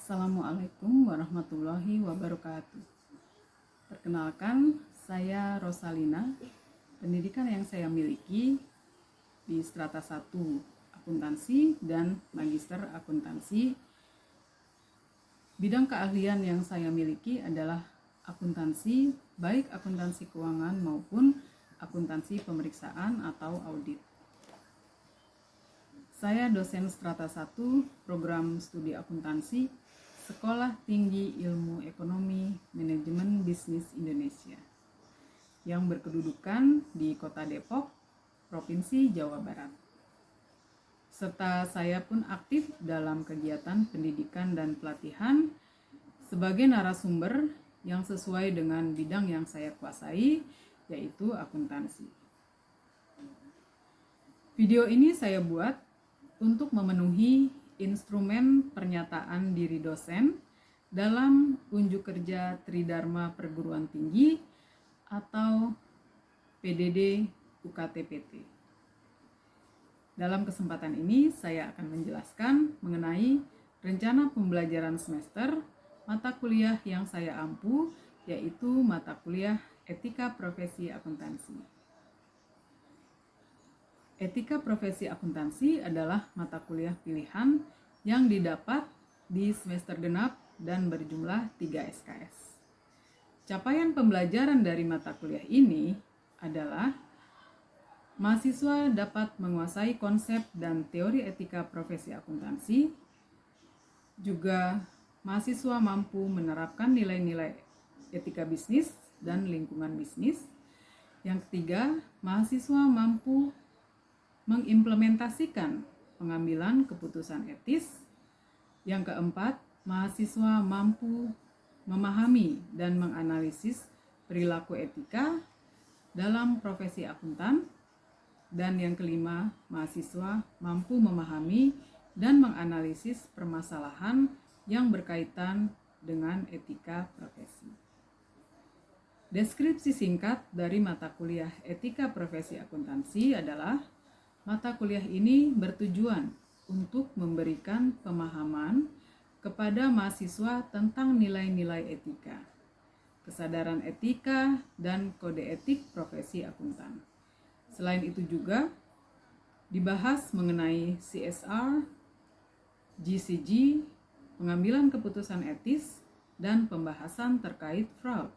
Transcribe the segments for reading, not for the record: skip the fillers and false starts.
Assalamualaikum warahmatullahi wabarakatuh. Perkenalkan, saya Rosalina. Pendidikan yang saya miliki di strata 1 akuntansi dan magister akuntansi. Bidang keahlian yang saya miliki adalah akuntansi, baik akuntansi keuangan maupun akuntansi pemeriksaan atau audit. Saya dosen strata 1 program studi akuntansi Sekolah Tinggi Ilmu Ekonomi Manajemen Bisnis Indonesia yang berkedudukan di Kota Depok, Provinsi Jawa Barat. Serta saya pun aktif dalam kegiatan pendidikan dan pelatihan sebagai narasumber yang sesuai dengan bidang yang saya kuasai, yaitu akuntansi. Video ini saya buat untuk memenuhi instrumen pernyataan diri dosen dalam unjuk kerja Tridharma Perguruan Tinggi atau PDD UKT-PT. Dalam kesempatan ini saya akan menjelaskan mengenai rencana pembelajaran semester mata kuliah yang saya ampu, yaitu mata kuliah Etika Profesi Akuntansi. Etika Profesi Akuntansi adalah mata kuliah pilihan yang didapat di semester genap dan berjumlah 3 SKS. Capaian pembelajaran dari mata kuliah ini adalah mahasiswa dapat menguasai konsep dan teori etika profesi akuntansi, juga mahasiswa mampu menerapkan nilai-nilai etika bisnis dan lingkungan bisnis. Yang ketiga, mahasiswa mampu mengimplementasikan pengambilan keputusan etis. Yang keempat, mahasiswa mampu memahami dan menganalisis perilaku etika dalam profesi akuntan. Dan yang kelima, mahasiswa mampu memahami dan menganalisis permasalahan yang berkaitan dengan etika profesi. Deskripsi singkat dari mata kuliah Etika Profesi Akuntansi adalah mata kuliah ini bertujuan untuk memberikan pemahaman kepada mahasiswa tentang nilai-nilai etika, kesadaran etika, dan kode etik profesi akuntan. Selain itu juga dibahas mengenai CSR, GCG, pengambilan keputusan etis, dan pembahasan terkait fraud.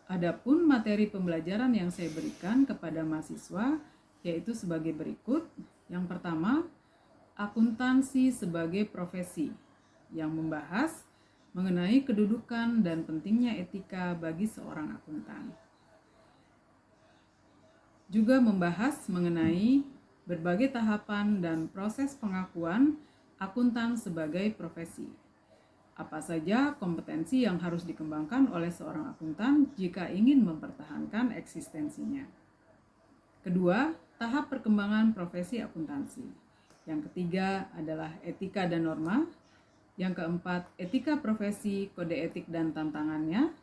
Adapun materi pembelajaran yang saya berikan kepada mahasiswa yaitu sebagai berikut. Yang pertama, akuntansi sebagai profesi yang membahas mengenai kedudukan dan pentingnya etika bagi seorang akuntan. Juga membahas mengenai berbagai tahapan dan proses pengakuan akuntan sebagai profesi. Apa saja kompetensi yang harus dikembangkan oleh seorang akuntan jika ingin mempertahankan eksistensinya. Kedua, tahap perkembangan profesi akuntansi. Yang ketiga adalah etika dan norma. Yang keempat, etika profesi, kode etik dan tantangannya.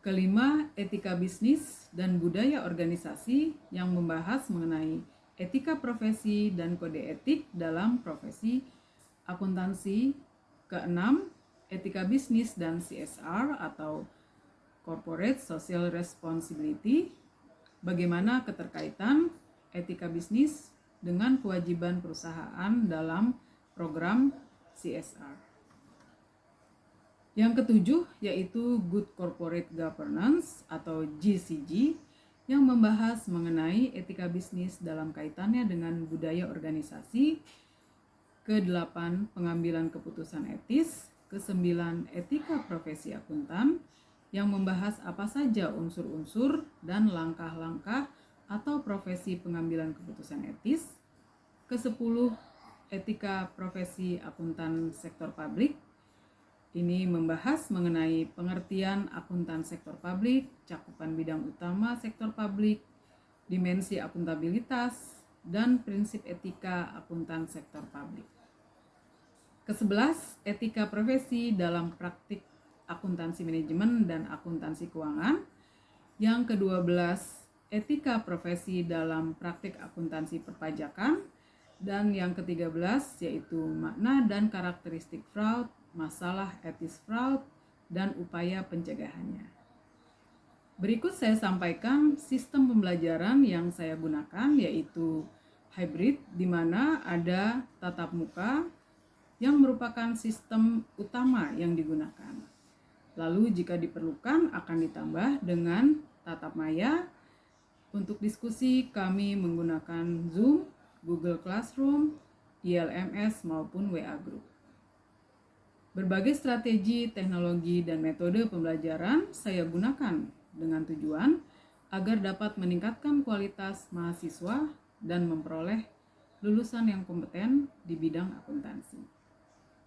Kelima, etika bisnis dan budaya organisasi yang membahas mengenai etika profesi dan kode etik dalam profesi akuntansi. Keenam, etika bisnis dan CSR atau Corporate Social Responsibility, bagaimana keterkaitan etika bisnis dengan kewajiban perusahaan dalam program CSR. Yang ketujuh yaitu Good Corporate Governance atau GCG yang membahas mengenai etika bisnis dalam kaitannya dengan budaya organisasi. Kedelapan, pengambilan keputusan etis. Kesembilan, etika profesi akuntan yang membahas apa saja unsur-unsur dan langkah-langkah atau profesi pengambilan keputusan etis. Kesepuluh, etika profesi akuntan sektor publik. Ini membahas mengenai pengertian akuntan sektor publik, cakupan bidang utama sektor publik, dimensi akuntabilitas, dan prinsip etika akuntan sektor publik. Ke-11, etika profesi dalam praktik akuntansi manajemen dan akuntansi keuangan. Yang ke-12, etika profesi dalam praktik akuntansi perpajakan. Dan yang ke-13 yaitu makna dan karakteristik fraud, masalah etis fraud, dan upaya pencegahannya. Berikut saya sampaikan sistem pembelajaran yang saya gunakan, yaitu hybrid, di mana ada tatap muka yang merupakan sistem utama yang digunakan. Lalu jika diperlukan akan ditambah dengan tatap maya. Untuk diskusi kami menggunakan Zoom, Google Classroom, ILMS maupun WA Group. Berbagai strategi, teknologi, dan metode pembelajaran saya gunakan dengan tujuan agar dapat meningkatkan kualitas mahasiswa dan memperoleh lulusan yang kompeten di bidang akuntansi.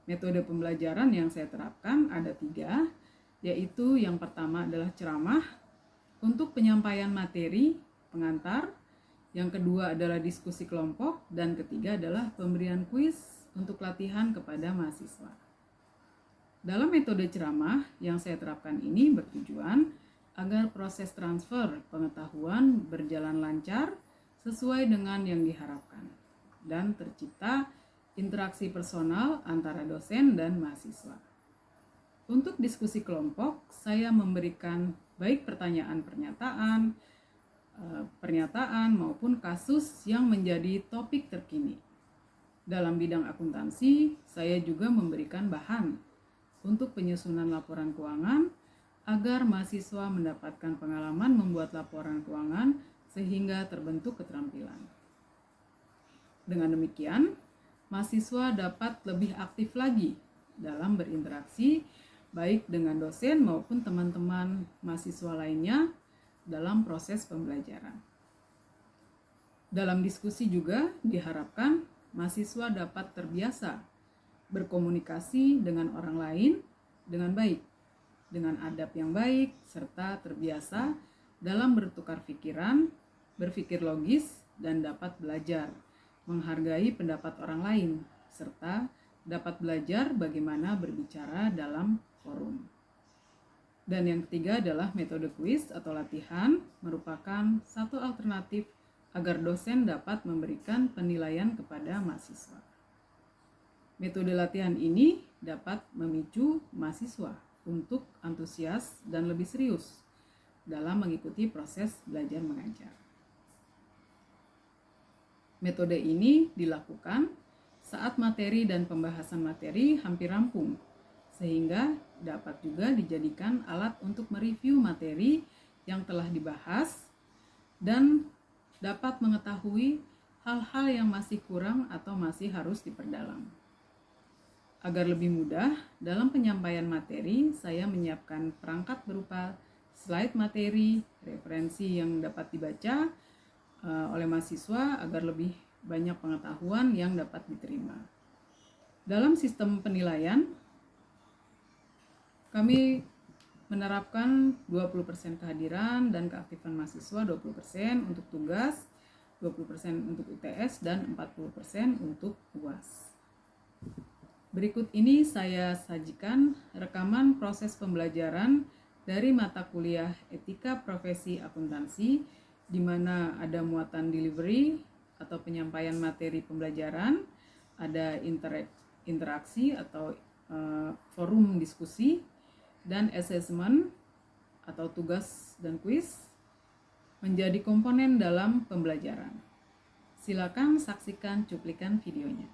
Metode pembelajaran yang saya terapkan ada 3, yaitu yang pertama adalah ceramah untuk penyampaian materi, pengantar, yang kedua adalah diskusi kelompok, dan ketiga adalah pemberian kuis untuk latihan kepada mahasiswa. Dalam metode ceramah yang saya terapkan ini bertujuan agar proses transfer pengetahuan berjalan lancar sesuai dengan yang diharapkan dan tercipta interaksi personal antara dosen dan mahasiswa. Untuk diskusi kelompok, saya memberikan baik pernyataan maupun kasus yang menjadi topik terkini. Dalam bidang akuntansi, saya juga memberikan bahan untuk penyusunan laporan keuangan agar mahasiswa mendapatkan pengalaman membuat laporan keuangan sehingga terbentuk keterampilan. Dengan demikian, mahasiswa dapat lebih aktif lagi dalam berinteraksi baik dengan dosen maupun teman-teman mahasiswa lainnya dalam proses pembelajaran. Dalam diskusi juga diharapkan mahasiswa dapat terbiasa berkomunikasi dengan orang lain dengan baik, dengan adab yang baik, serta terbiasa dalam bertukar pikiran, berpikir logis, dan dapat belajar menghargai pendapat orang lain, serta dapat belajar bagaimana berbicara dalam forum. Dan yang ketiga adalah metode kuis atau latihan, merupakan satu alternatif agar dosen dapat memberikan penilaian kepada mahasiswa. Metode latihan ini dapat memicu mahasiswa untuk antusias dan lebih serius dalam mengikuti proses belajar mengajar. Metode ini dilakukan saat materi dan pembahasan materi hampir rampung, sehingga dapat juga dijadikan alat untuk mereview materi yang telah dibahas dan dapat mengetahui hal-hal yang masih kurang atau masih harus diperdalam. Agar lebih mudah dalam penyampaian materi, saya menyiapkan perangkat berupa slide materi, referensi yang dapat dibaca oleh mahasiswa agar lebih banyak pengetahuan yang dapat diterima. Dalam sistem penilaian, kami menerapkan 20% kehadiran dan keaktifan mahasiswa, 20% untuk tugas, 20% untuk UTS, dan 40% untuk UAS. Berikut ini saya sajikan rekaman proses pembelajaran dari mata kuliah Etika Profesi Akuntansi, di mana ada muatan delivery atau penyampaian materi pembelajaran, ada interaksi atau forum diskusi, dan assessment atau tugas dan kuis menjadi komponen dalam pembelajaran. Silakan saksikan cuplikan videonya.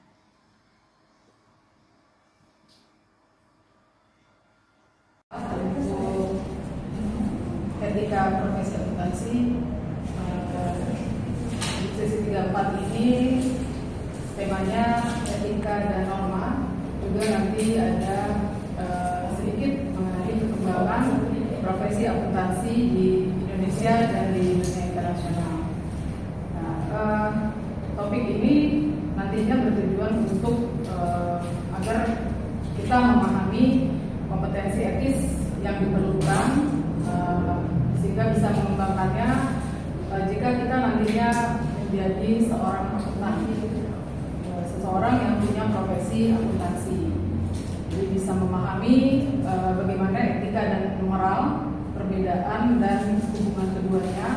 Untuk etika profesi akuntansi, di sesi 34 ini temanya etika dan norma, juga nanti ada sedikit mengenai perkembangan profesi akuntansi di Indonesia dan di dunia internasional. Nah, topik ini nantinya bertujuan untuk agar kita memahami kompetensi etis yang diperlukan sehingga bisa mengembangkannya jika kita nantinya menjadi seorang akuntan, seseorang yang punya profesi akuntansi. Jadi bisa memahami bagaimana etika dan moral, perbedaan dan hubungan keduanya.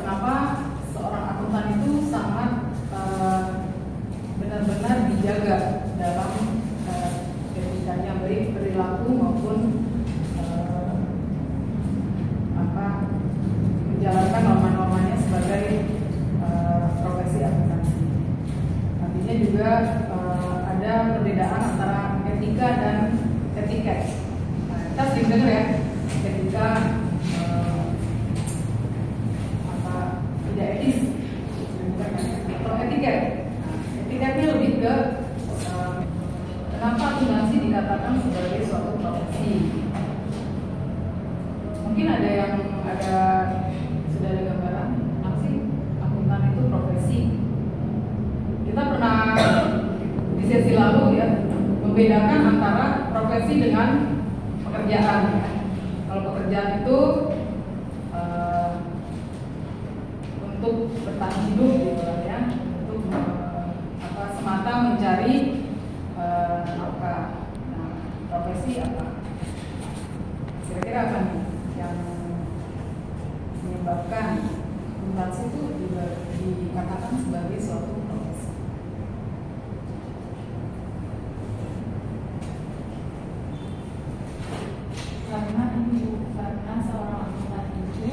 Kenapa seorang akuntan itu sangat benar-benar dijaga dalam etikanya, baik perilaku maupun menjalankan norma-normanya sebagai profesi akuntansi. Artinya juga ada perbedaan antara etika dan etiket. Nah, kita sering dengar ya, etika tidak etis atau etiket. Etiketnya lebih ke kenapa akuntansi dikatakan sebagai suatu profesi. Mungkin ada yang sudah ada gambaran apa sih akuntan itu profesi. Kita pernah di sesi lalu ya membedakan antara profesi dengan pekerjaan. Kalau pekerjaan itu untuk bertahan hidup gitu ya, untuk semata mencari nafkah. Nah, profesi apa? Kira-kira apa nih yang menyebabkan akuntansi itu juga dikatakan sebagai suatu profesi? Karena seorang akuntan itu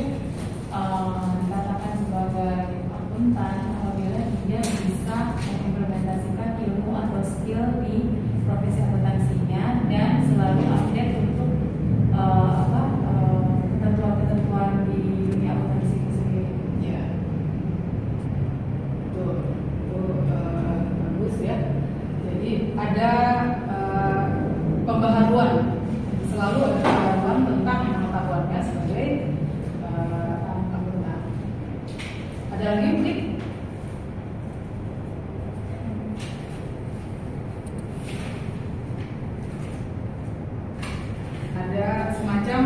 dikatakan sebagai akuntan apabila dia bisa mengimplementasikan ilmu atau skill di profesi akuntansinya dan selalu update untuk ketentuan-ketentuan di dunia akuntansi itu sendiri. Ya, itu bagus ya. Jadi ada pembaharuan, selalu ada pembaharuan tentang pengetahuannya sebagai akuntan. Ada lagi mungkin? Ada semacam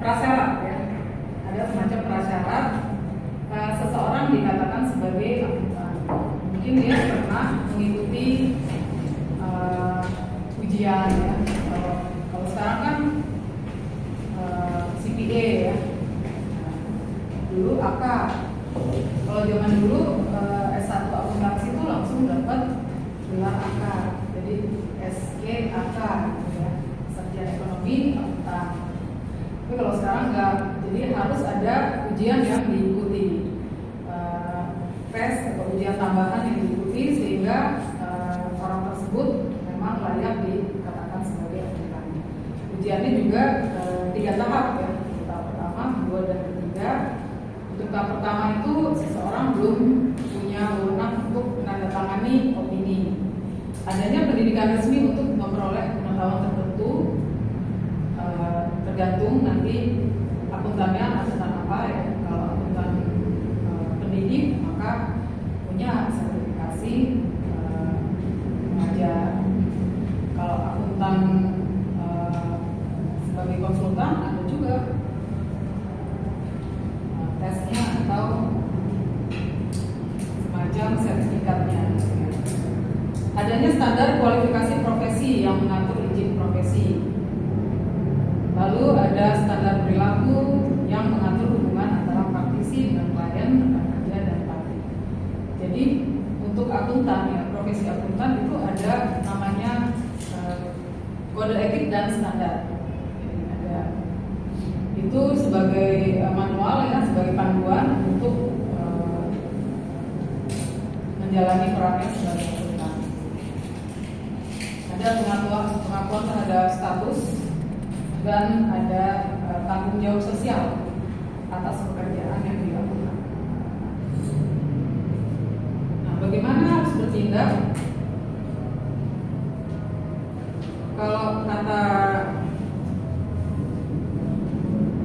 prasyarat ya. Ada semacam prasyarat seseorang dikatakan sebagai akuntan. Mungkin dia pernah mengikuti ujian ya. Kalau sekarang kan CPA ya. Dulu AK. Kalau zaman dulu S1 akuntansi itu langsung dapat gelar AK. Jadi SK AK gitu ya. Sarjana ekonomi akuntan. Tapi kalau sekarang enggak. Jadi harus ada ujian yang diikuti. Tes atau ujian tambahan yang diikuti sehingga orang tersebut memang layak dikatakan sebagai akuntan. Ujiannya juga 3 tahap ya. Tahap pertama, kedua, dan ketiga. Untuk tahap pertama itu seseorang belum punya wewenang untuk menandatangani opini. Adanya pendidikan resmi untuk memperoleh pengetahuan tertentu, tergantung nanti akuntannya akuntan apa ya. Kalau akuntan pendidik maka punya sertifikasi mengajar. Kalau akuntan sebagai konsultan ada juga tesnya atau semacam sertifikatnya. Adanya standar kualifikasi profesi yang mengatur izin profesi. Lalu ada standar perilaku yang mengatur hubungan antara praktisi dengan klien, rekan kerja, dan parti. Jadi untuk akuntan ya, profesi akuntan itu ada namanya kode etik dan standar. Jadi ada itu sebagai manual ya, sebagai panduan untuk menjalani perannya sebagai akuntan. Ada pengakuan terhadap status dan ada tanggung jawab sosial atas pekerjaan yang dilakukan. Nah, bagaimana harus bertindak? Kalau kata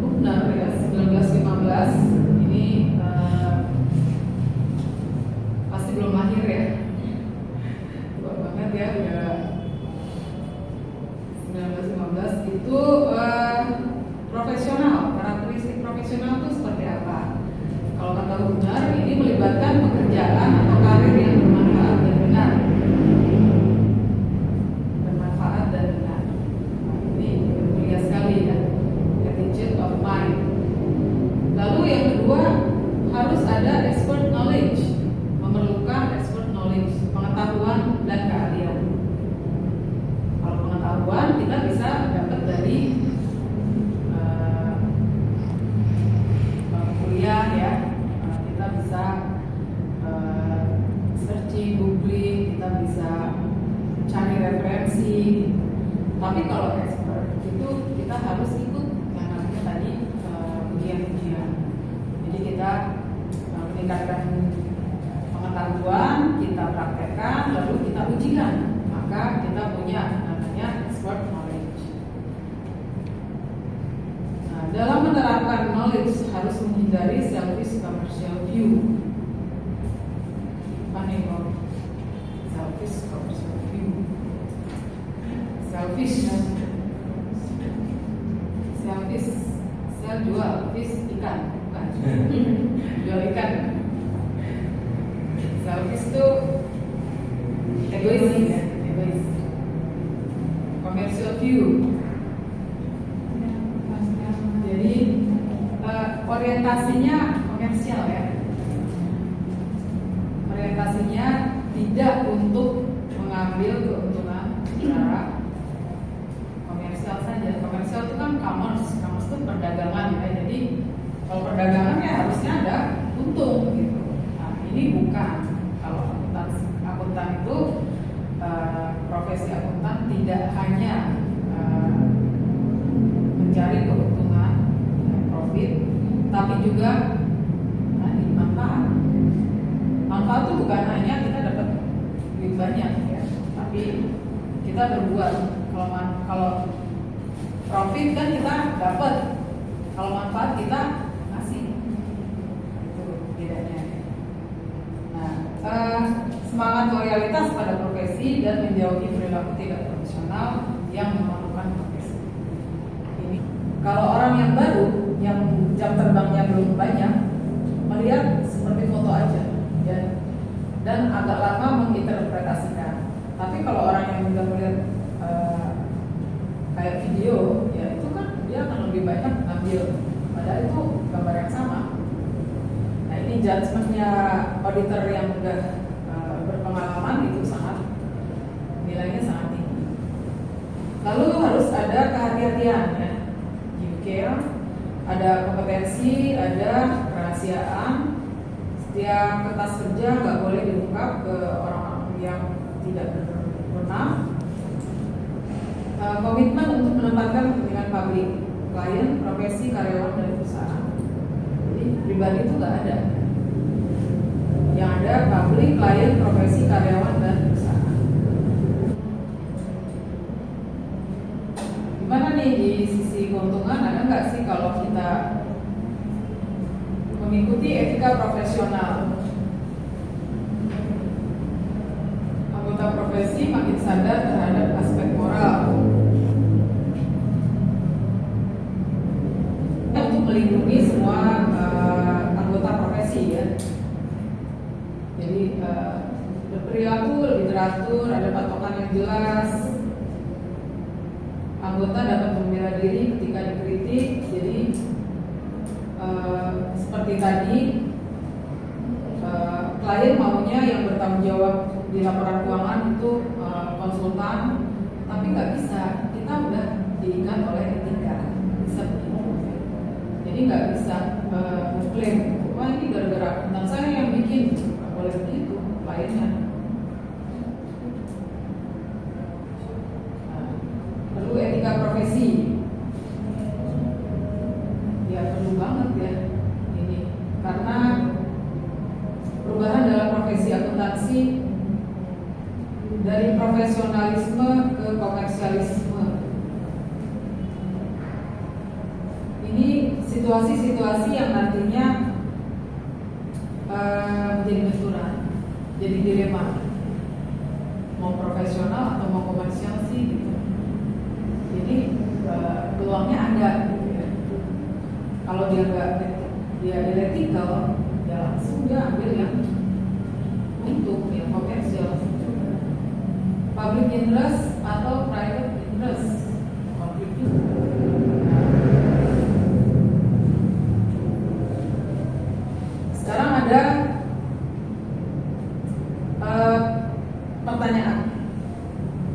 Buchner ya 1915 ini pasti belum lahir ya. Tua banget ya, udah 1915 itu profesional, karakteristik profesional itu seperti apa? Kalau kata Buchner, ini melibatkan pekerjaan atau karir yang bermanfaat dan benar. Bermanfaat dan benar. Nah, ini mulia sekali ya, attitude of mind. Lalu yang kedua, harus ada expert knowledge, memerlukan profesi. Tapi kalau expert itu kita harus ikut yang namanya tadi ujian-ujian. Jadi kita meningkatkan pengetahuan, kita praktekkan, lalu kita ujikan. Maka kita punya namanya expert knowledge. Nah, dalam menerapkan knowledge harus menghindari selfish commercial view. Apa nih kok? Selfish commercial view. Selfish, sel jual, fish ikan, bukan? Jual ikan. Selfish itu egois ya, egois. Commercial view. Jadi orientasinya komersial ya. Orientasinya tidak untuk mengambil keuntungan secara komersial saja. Komersial itu kan commerce itu perdagangan ya. Jadi kalau perdagangan ya harusnya ada untung gitu. Nah, ini bukan. Kalau akuntan itu profesi akuntan tidak hanya mencari keuntungan, profit, tapi juga manfaat. Manfaat itu bukan hanya kita dapat duit banyak ya, tapi kita berbuat. Kalau profit kan kita dapat, kalau manfaat kita kasih. Itu bedanya. Nah, semangat loyalitas pada profesi dan menjauhi perilaku tidak profesional yang memalukan profesi. Ini kalau orang yang baru, yang jam terbangnya belum banyak, melihat seperti foto aja, ya, dan agak lama menginterpretasikan. Tapi kalau orang yang sudah melihat kayak video, ya itu kan dia akan lebih banyak ambil, padahal itu gambar yang sama. Nah, ini judgementnya auditor yang udah berpengalaman itu nilainya sangat tinggi. Lalu harus ada kehati-hatian ya, care, ada kompetensi, ada kerahasiaan. Setiap kertas kerja nggak boleh diungkap ke orang-orang yang tidak berwenang. Komitmen untuk menempatkan kepentingan publik, klien, profesi, karyawan, dan perusahaan. Jadi pribadi itu nggak ada. Yang ada publik, klien, profesi, karyawan, dan perusahaan. Gimana nih di sisi keuntungan? Ada nggak sih kalau kita mengikuti etika profesional? Anggota profesi makin sadar terhadap aspek moral untuk melindungi semua anggota profesi ya. Jadi berperilaku lebih teratur, ada patokan yang jelas. Anggota dapat membela diri ketika dikritik. Jadi seperti tadi, klien maunya yang bertanggung jawab di laporan keuangan itu konsultan, tapi nggak bisa. Kita udah diikat oleh etika, bisa begitu. Jadi nggak bisa mengklaim, wah ini gara-gara akuntan saya yang bikin, nggak boleh begitu kliennya. Perlu etika profesi. Ya perlu banget ya ini, karena perubahan dalam profesi akuntansi dari profesionalisme ke komersialisme. Ini situasi-situasi yang nantinya menjadi benturan, jadi dilema. Mau profesional atau mau komersial sih gitu. Jadi peluangnya ada gitu ya. Kalau dia ethical, ya langsung dia ambil yang untuk yang komersial. Public interest atau private interest, konflik juga. Sekarang ada pertanyaan,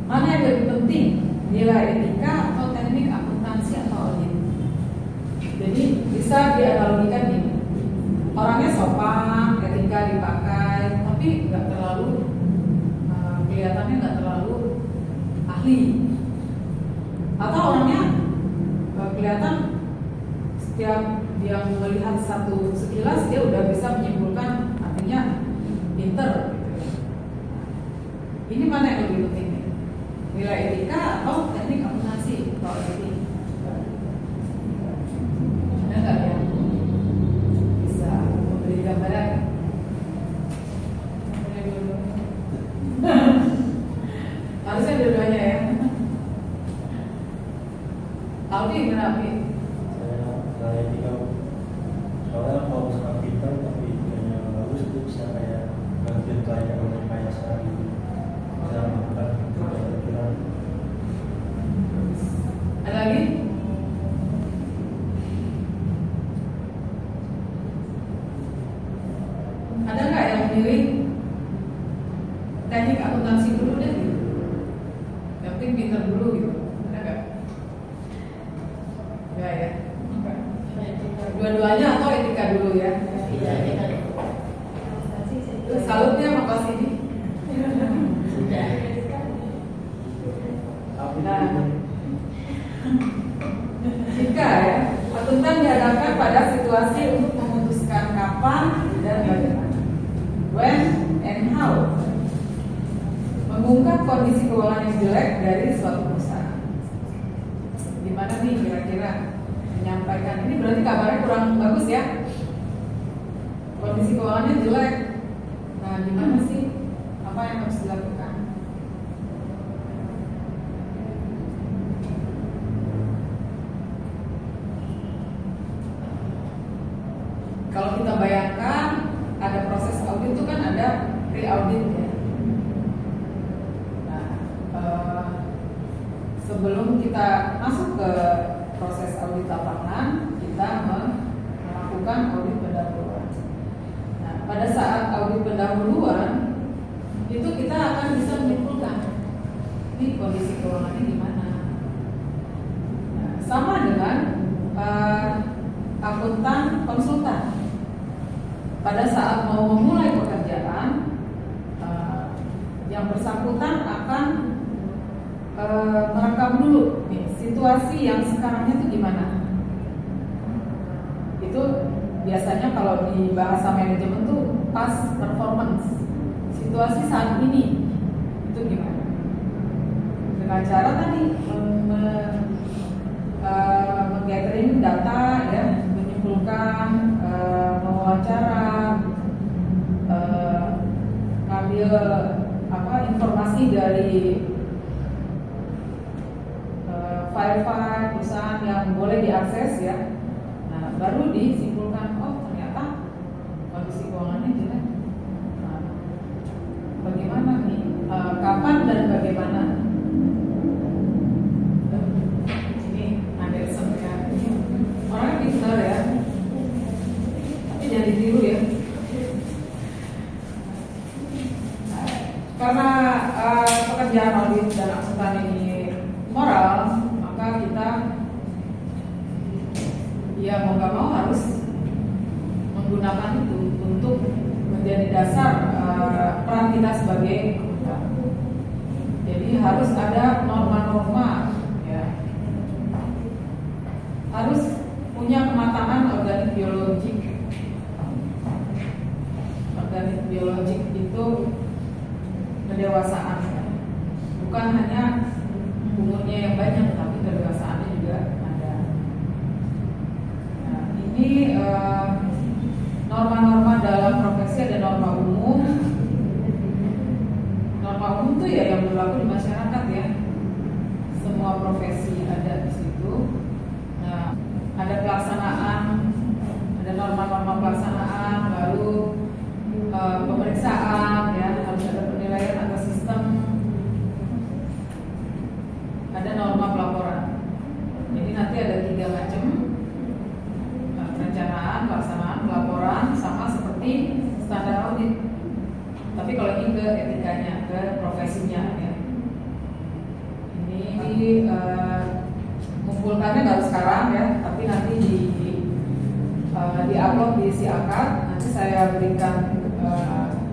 mana yang lebih penting, nilai etika atau teknik akuntansi atau audit? Jadi bisa dianalogikan gini, orangnya sopan, etika dipakai, tapi nggak terlalu kelihatannya nggak terlalu ahli, atau orangnya kelihatan setiap dia melihat satu sekilas dia udah bisa menyimpulkan, artinya pinter gitu. Ini mana yang lebih penting nih? Nilai etika atau teknik akuntansi? Kalau ini ada nggak yang bisa memberi gambaran? Harusnya dua-duanya ya. Aldi kenapa? Saya etika, soalnya kalau misalkan pintar tapi etikanya bagus itu bisa kayak bantuin klien orang kaya sehari bisa melakukan pikiran. Ada lagi? Ada nggak yang memilih teknik akuntansi dulu deh gitu? Yang penting pintar dulu gitu. Ada nggak? Enggak ya? Dua-duanya atau etika dulu ya? Salutnya sama kelas ini. Nah, jika ya, akuntan dihadapkan pada situasi untuk memutuskan kapan dan bagaimana, when and how, mengungkap kondisi keuangan yang jelek dari suatu perusahaan. Gimana nih kira-kira menyampaikan ini? Berarti kabarnya kurang bagus ya, kondisi keuangannya jelek. Nah, gimana sih, apa yang harus dilakukan? Kalau kita bayangkan ada proses audit itu kan ada pre-audit ya. Nah, sebelum kita masuk ke proses audit lapangan, kita melakukan audit pendahuluan. Nah, pada saat audit pendahuluan itu kita akan bisa menyimpulkan ini kondisi keuangannya gimana. Nah, sama dengan akuntan konsultan. Pada saat mau memulai pekerjaan, yang bersangkutan akan merekam dulu nih, situasi yang sekarangnya itu gimana. Itu biasanya kalau di bahasa manajemen tuh past performance, situasi saat ini itu gimana. Dengan cara tadi menggathering data ya, menyimpulkan, mewawancara, ngambil informasi dari file-file perusahaan yang boleh diakses ya. Nah, baru disimpulkan, oh ternyata kondisi keuangannya jelek. Nah, bagaimana nih? Kapan dan bagaimana? Ini Anderson ya. Orangnya pintar ya. Tapi jangan ditiru ya. Karena pekerjaan audit dan akuntan ini moral, maka kita ya mau nggak mau harus menggunakan itu untuk menjadi dasar peran kita sebagai akuntan. Jadi harus ada norma-norma, ya. Harus punya kematangan organik biologik. Organik biologik itu kedewasaan, bukan hanya umurnya yang banyak, tapi kedewasaannya juga ada. Nah, ini norma-norma dalam profesi, ada norma umum. Norma umum itu ya yang berlaku di masyarakat ya. Semua profesi ada di situ. Nah, ada pelaksanaan, ada norma-norma pelaksanaan, lalu pemeriksaan ya, harus ada penilaian atas sistem, ada norma pelaporan. Jadi nanti ada 3 macam, perencanaan, pelaksanaan, pelaporan, sama seperti standar audit. Tapi kalau ini ke etikanya, ke profesinya ya. Ini kumpulkannya nggak sekarang ya, tapi nanti di upload di si akad. Nanti saya berikan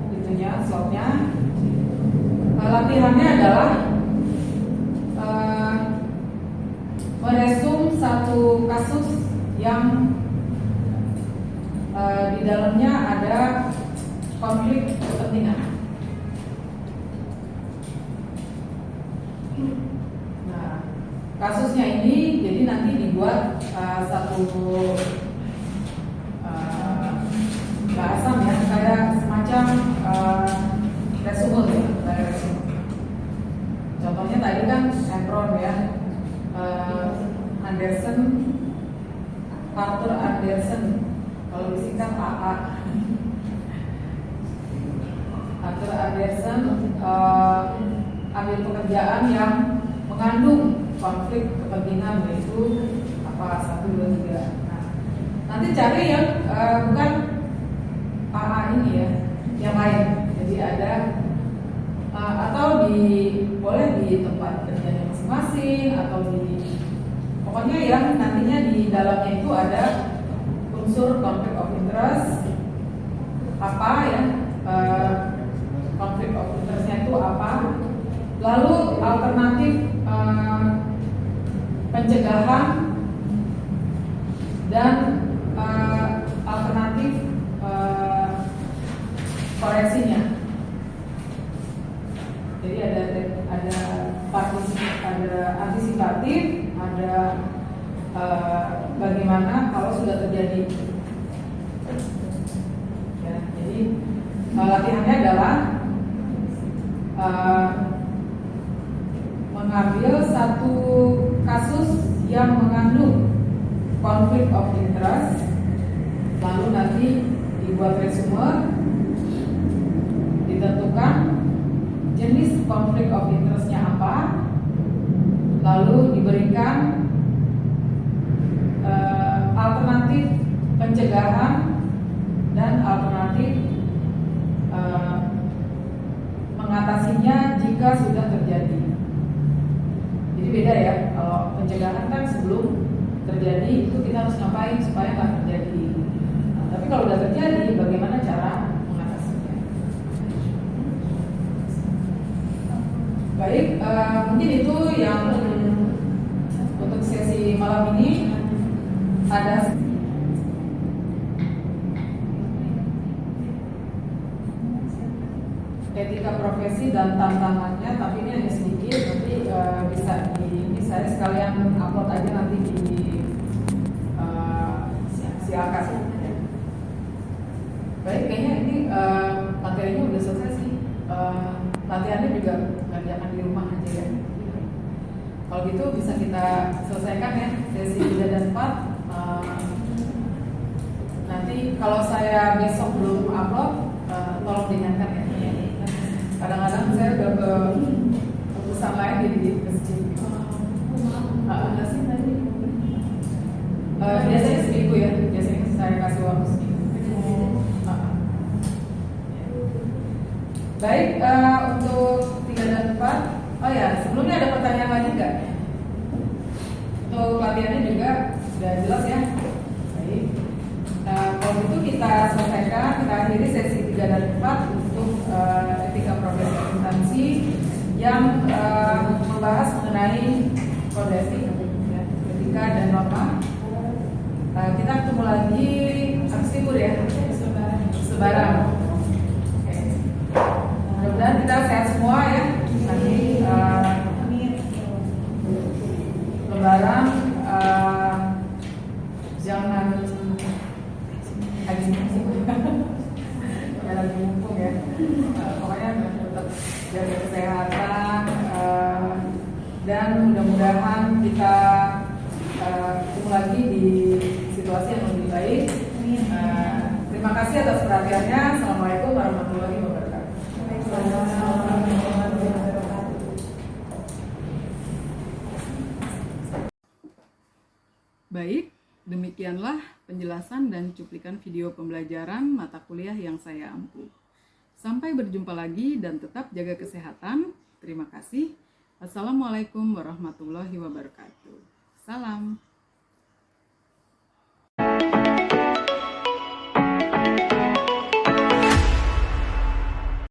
itunya, slotnya. Latihannya adalah konflik kepentingan. Nah, kasusnya ini jadi nanti dibuat satu bahasan ya, kayak semacam resume ya, kayak resume. Contohnya tadi kan Enron ya, Anderson, Arthur Anderson, kalau disingkat AA. Arthur Anderson ambil pekerjaan yang mengandung konflik kepentingan, yaitu apa, 1, 2, 3. Nah, nanti cari yang bukan AA ini ya, yang lain. Jadi ada atau boleh di tempat kerjanya masing-masing, atau pokoknya yang nantinya di dalamnya itu ada unsur conflict of interest, apa ya, conflict of interestnya itu apa, lalu alternatif pencegahan dan alternatif koreksinya. Jadi ada antisipatif, ada bagaimana kalau sudah terjadi. Ya, jadi latihannya adalah mengambil satu kasus yang mengandung conflict of interest, lalu nanti dibuat resume, ditentukan jenis conflict of interest-nya apa, lalu diberikan alternatif pencegahan dan alternatif mengatasinya jika sudah terjadi. Jadi beda ya, kalau pencegahan kan sebelum terjadi itu kita harus ngapain supaya nggak terjadi. Nah, tapi kalau udah terjadi, bagaimana cara mengatasinya? Baik, mungkin itu yang untuk sesi malam ini. Ada etika profesi dan tantangannya, tapi ini hanya sedikit, nanti bisa sekalian upload aja nanti di silakan. Baik, kayaknya ini materinya udah selesai sih. Latihannya juga ngerjakan di rumah aja ya. Kalau gitu bisa kita selesaikan ya sesi 3 dan 4. Nanti kalau saya besok belum upload, tolong diingatkan ya. Kadang-kadang saya udah ke urusan lain jadi keskip. Biasanya seminggu ya, biasanya saya kasih waktu seminggu. Baik, untuk 3 dan 4. Oh ya, sebelumnya ada pertanyaan lagi nggak? Untuk latihannya juga sudah jelas ya. Baik. Kalau itu kita selesaikan, kita akhiri sesi 3 dan 4 untuk etika profesi akuntansi yang membahas mengenai kode etik, ya, etika dan norma. Kita ketemu lagi habis libur ya, Lebaran. Oke. Mudah-mudahan kita sehat semua ya. Nanti Lebaran jangan lagi mumpung ya. Pokoknya tetap jaga kesehatan dan mudah-mudahan kita ketemu lagi di situasi yang lebih baik. Terima kasih atas perhatiannya. Assalamualaikum warahmatullahi wabarakatuh. Baik, demikianlah penjelasan dan cuplikan video pembelajaran mata kuliah yang saya ampu. Sampai berjumpa lagi dan tetap jaga kesehatan. Terima kasih. Assalamualaikum warahmatullahi wabarakatuh. Salam.